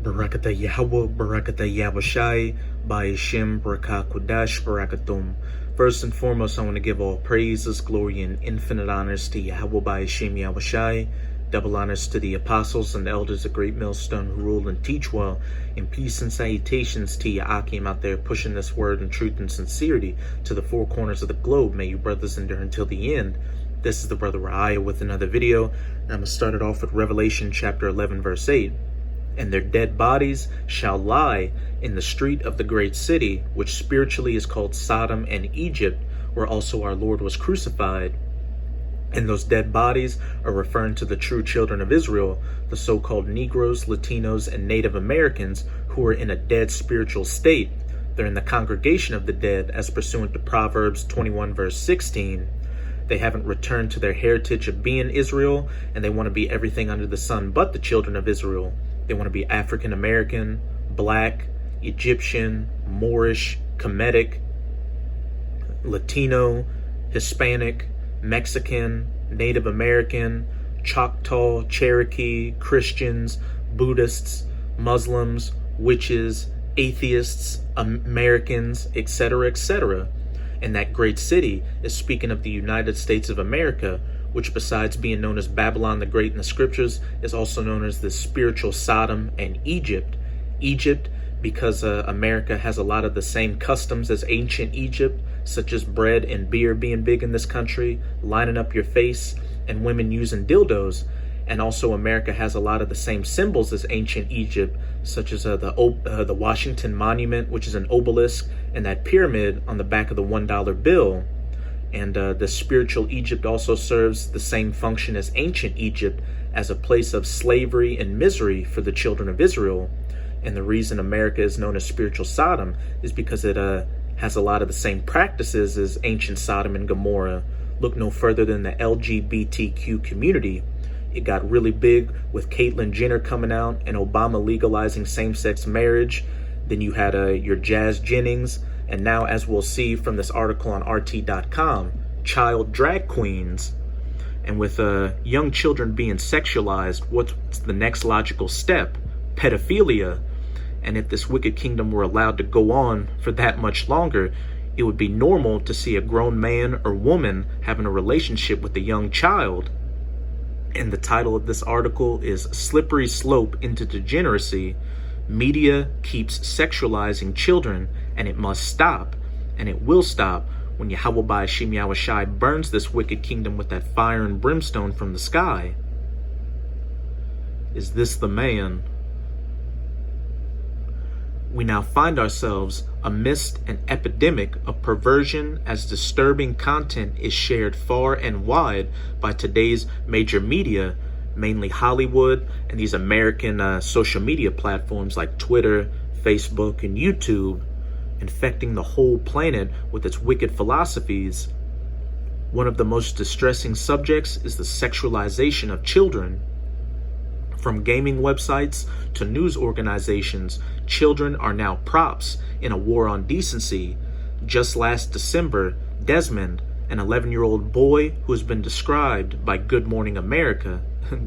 Barakata Yahweh, Barakata Yahushai, Ba'ashim, Barakah Kodash, Barakatum. First and foremost, I want to give all praises, glory, and infinite honors to Yahweh, Ba'ashim, Yahushai. Double honors to the apostles and elders of Great Millstone who rule and teach well. And peace and salutations to Ya'akim out there pushing this word in truth and sincerity to the four corners of the globe. May you brothers endure until the end. This is the Brother Raya with another video. I'm going to start it off with Revelation chapter 11, verse 8. And their dead bodies shall lie in the street of the great city, which spiritually is called Sodom and Egypt, where also our Lord was crucified. And those dead bodies are referring to the true children of Israel, the so-called Negroes, Latinos, and Native Americans who are in a dead spiritual state. They're in the congregation of the dead, as pursuant to Proverbs 21, verse 16. They haven't returned to their heritage of being Israel, and they want to be everything under the sun but the children of Israel. They want to be African American, Black, Egyptian, Moorish, Kemetic, Latino, Hispanic, Mexican, Native American, Choctaw, Cherokee, Christians, Buddhists, Muslims, witches, atheists, Americans, etc., etc. And that great city is speaking of the United States of America, which besides being known as Babylon the Great in the scriptures, is also known as the spiritual Sodom and Egypt. Egypt, because America has a lot of the same customs as ancient Egypt, such as bread and beer being big in this country, lining up your face, and women using dildos. And also America has a lot of the same symbols as ancient Egypt, such as the Washington Monument, which is an obelisk, and that pyramid on the back of the $1 bill. And the spiritual Egypt also serves the same function as ancient Egypt, as a place of slavery and misery for the children of Israel. And the reason America is known as spiritual Sodom is because it has a lot of the same practices as ancient Sodom and Gomorrah. Look no further than the LGBTQ community. It got really big with Caitlyn Jenner coming out and Obama legalizing same-sex marriage. Then you had your Jazz Jennings. And now, as we'll see from this article on RT.com, child drag queens. And with young children being sexualized, what's the next logical step? Pedophilia. And if this wicked kingdom were allowed to go on for that much longer, it would be normal to see a grown man or woman having a relationship with a young child. And the title of this article is Slippery Slope into Degeneracy. Media keeps sexualizing children, and it must stop, and it will stop when Yahweh Ba'ashim Yahushai burns this wicked kingdom with that fire and brimstone from the sky. Is this the man? We now find ourselves amidst an epidemic of perversion, as disturbing content is shared far and wide by today's major media, mainly Hollywood and these American social media platforms like Twitter, Facebook, and YouTube, infecting the whole planet with its wicked philosophies. One of the most distressing subjects is the sexualization of children. From gaming websites to news organizations, children are now props in a war on decency. Just last December, Desmond, an 11-year-old boy who has been described by Good Morning America,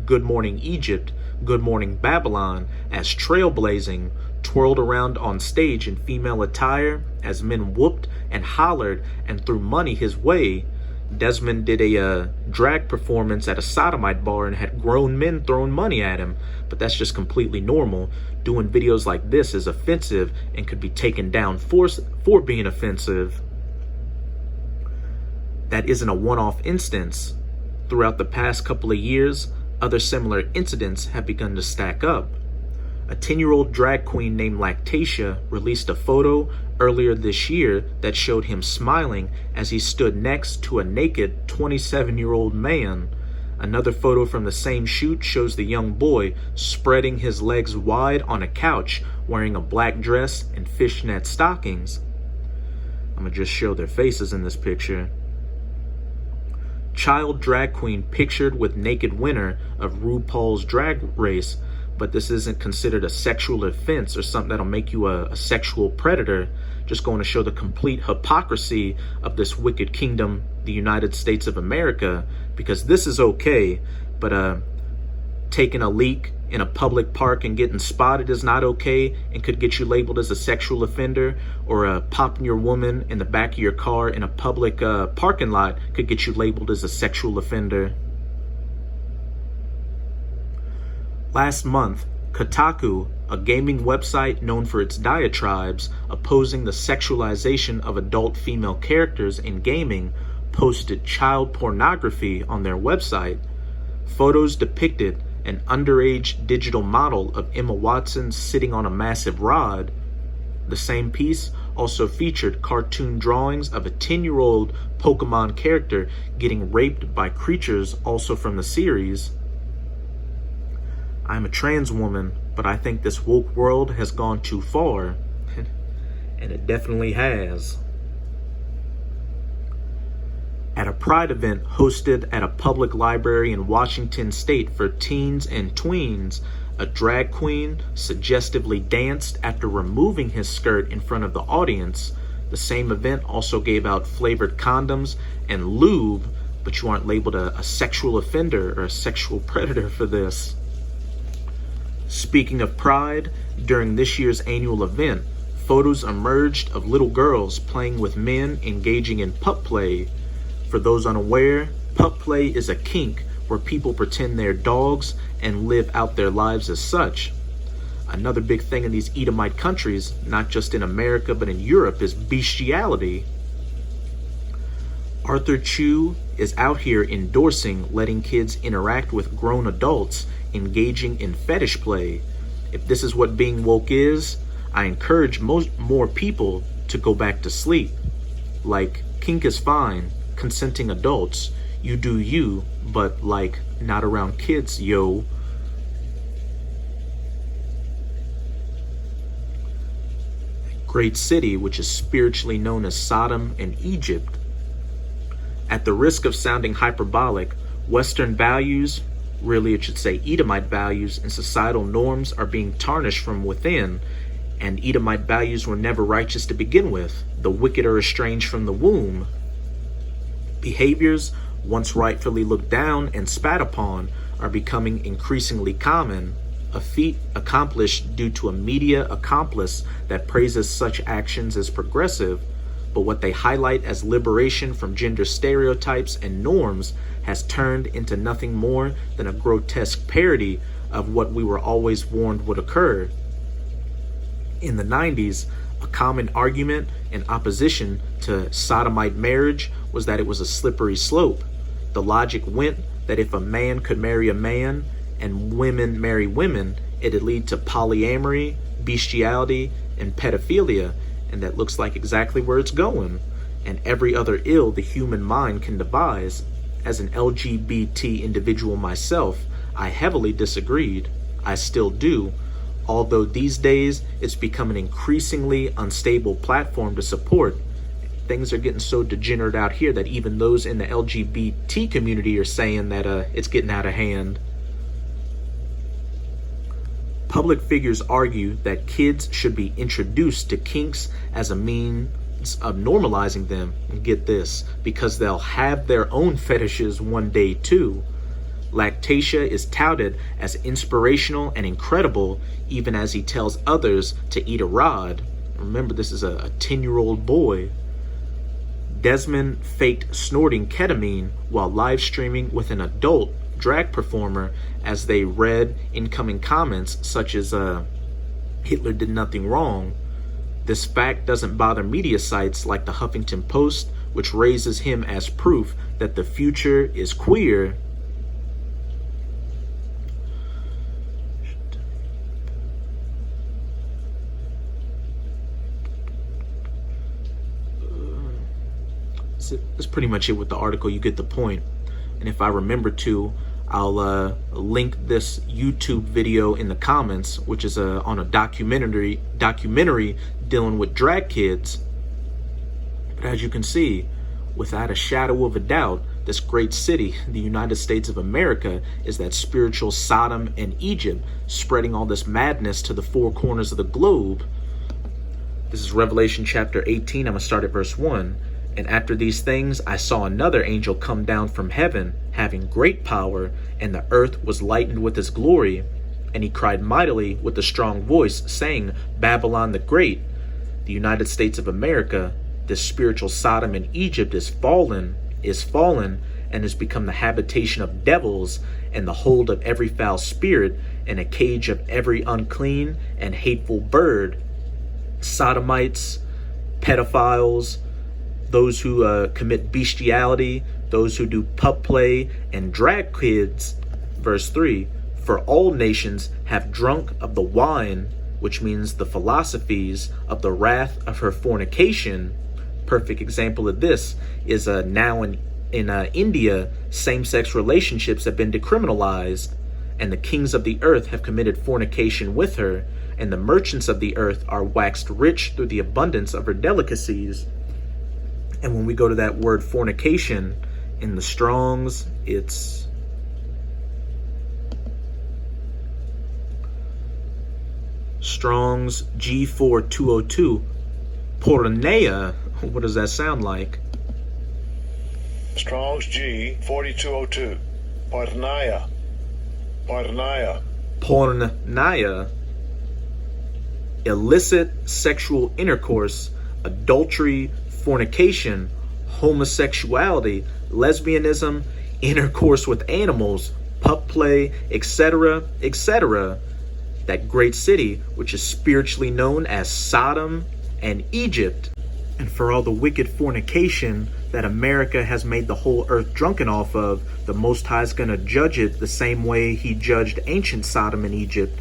Good Morning Egypt, Good Morning Babylon as trailblazing, twirled around on stage in female attire as men whooped and hollered and threw money his way. Desmond did a drag performance at a sodomite bar and had grown men throwing money at him, but that's just completely normal. Doing videos like this is offensive and could be taken down for being offensive. That isn't a one-off instance. Throughout the past couple of years, other similar incidents have begun to stack up. A 10-year-old drag queen named Lactatia released a photo earlier this year that showed him smiling as he stood next to a naked 27-year-old man. Another photo from the same shoot shows the young boy spreading his legs wide on a couch wearing a black dress and fishnet stockings. I'm going to just show their faces in this picture. Child drag queen pictured with naked winner of RuPaul's Drag Race, but this isn't considered a sexual offense or something that'll make you a sexual predator. Just going to show the complete hypocrisy of this wicked kingdom, the United States of America, because this is okay, but taking a leak in a public park and getting spotted is not okay and could get you labeled as a sexual offender, or popping your woman in the back of your car in a public parking lot could get you labeled as a sexual offender. Last month, Kotaku, a gaming website known for its diatribes opposing the sexualization of adult female characters in gaming, posted child pornography on their website. Photos depicted an underage digital model of Emma Watson sitting on a massive rod. The same piece also featured cartoon drawings of a 10-year-old Pokemon character getting raped by creatures also from the series. I'm a trans woman, but I think this woke world has gone too far. And it definitely has. At a pride event hosted at a public library in Washington state for teens and tweens, a drag queen suggestively danced after removing his skirt in front of the audience. The same event also gave out flavored condoms and lube, but you aren't labeled a sexual offender or a sexual predator for this. Speaking of pride, during this year's annual event, photos emerged of little girls playing with men engaging in pup play. For those unaware, pup play is a kink where people pretend they're dogs and live out their lives as such. Another big thing in these Edomite countries, not just in America but in Europe, is bestiality. Arthur Chu is out here endorsing letting kids interact with grown adults engaging in fetish play. If this is what being woke is, I encourage more people to go back to sleep. Like, kink is fine, consenting adults, you do you, but like, not around kids, yo. Great city, which is spiritually known as Sodom and Egypt. At the risk of sounding hyperbolic, Western values, really it should say Edomite values, and societal norms are being tarnished from within, and Edomite values were never righteous to begin with. The wicked are estranged from the womb. Behaviors once rightfully looked down and spat upon are becoming increasingly common, a feat accomplished due to a media accomplice that praises such actions as progressive, but what they highlight as liberation from gender stereotypes and norms has turned into nothing more than a grotesque parody of what we were always warned would occur. In the 90s, a common argument in opposition to sodomite marriage was that it was a slippery slope. The logic went that if a man could marry a man and women marry women, it'd lead to polyamory, bestiality, and pedophilia, and that looks like exactly where it's going, and every other ill the human mind can devise. As an LGBT individual myself, I heavily disagreed. I still do, although these days it's become an increasingly unstable platform to support. Things are getting so degenerate out here that even those in the LGBT community are saying that it's getting out of hand. Public figures argue that kids should be introduced to kinks as a means of normalizing them. And get this, because they'll have their own fetishes one day too. Lactatia is touted as inspirational and incredible, even as he tells others to eat a rod. Remember, this is a 10-year-old boy. Desmond faked snorting ketamine while live streaming with an adult drag performer as they read incoming comments such as Hitler did nothing wrong. This fact doesn't bother media sites like the Huffington Post, which raises him as proof that the future is queer. That's pretty much it with the article. You get the point. And if I remember to, I'll link this YouTube video in the comments, which is on a documentary dealing with drag kids. But as you can see, without a shadow of a doubt, this great city, the United States of America, is that spiritual Sodom and Egypt, spreading all this madness to the four corners of the globe. This is Revelation chapter 18. I'm going to start at verse 1. And after these things, I saw another angel come down from heaven, having great power, and the earth was lightened with his glory. and he cried mightily with a strong voice, saying, Babylon the Great, the United States of America, this spiritual Sodom and Egypt is fallen, and has become the habitation of devils, and the hold of every foul spirit, and a cage of every unclean and hateful bird. Sodomites, pedophiles, those who commit bestiality, those who do pup play and drag kids. Verse 3, for all nations have drunk of the wine, which means the philosophies of the wrath of her fornication. Perfect example of this is now in India, same-sex relationships have been decriminalized, and the kings of the earth have committed fornication with her, and the merchants of the earth are waxed rich through the abundance of her delicacies. And when we go to that word fornication in the Strongs, it's Strong's G4202. Porneia. What does that sound like? Strong's G4202. Porneia. Porneia. Porneia. Illicit sexual intercourse, adultery, fornication, homosexuality, lesbianism, intercourse with animals, pup play, etc., etc. That great city, which is spiritually known as Sodom and Egypt. And for all the wicked fornication that America has made the whole earth drunken off of, the Most High is going to judge it the same way he judged ancient Sodom and Egypt.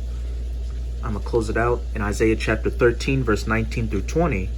I'm going to close it out in Isaiah chapter 13, verse 19 through 20.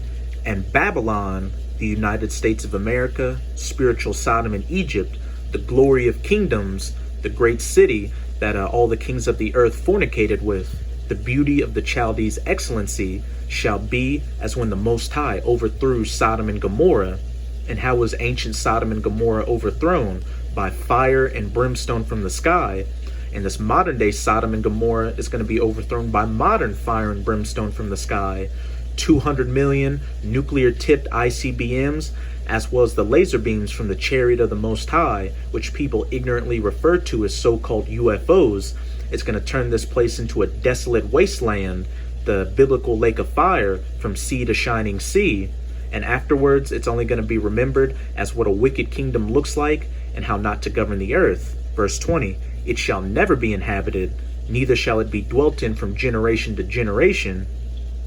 And Babylon, the United States of America, spiritual Sodom and Egypt, the glory of kingdoms, the great city that all the kings of the earth fornicated with, the beauty of the Chaldees' excellency, shall be as when the Most High overthrew Sodom and Gomorrah. And how was ancient Sodom and Gomorrah overthrown? By fire and brimstone from the sky. And this modern day Sodom and Gomorrah is going to be overthrown by modern fire and brimstone from the sky. 200 million nuclear tipped ICBMs, as well as the laser beams from the chariot of the Most High, which people ignorantly refer to as so-called UFOs. It's going to turn this place into a desolate wasteland, the biblical lake of fire, from sea to shining sea. And afterwards, it's only going to be remembered as what a wicked kingdom looks like and how not to govern the earth. Verse 20, it shall never be inhabited, neither shall it be dwelt in from generation to generation.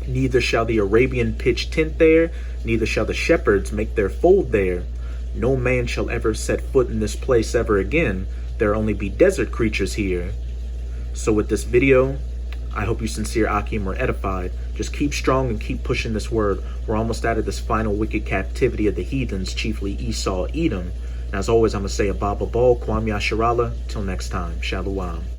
Neither shall the Arabian pitch tent there, neither shall the shepherds make their fold there. No man shall ever set foot in this place ever again. There'll only be desert creatures here. So with this video, I hope you sincere Akim were edified. Just keep strong and keep pushing this word. We're almost out of this final wicked captivity of the heathens, chiefly Esau, Edom. And as always, I'm going to say Abba Bal, Kwam Yasharala. Till next time, Shalom.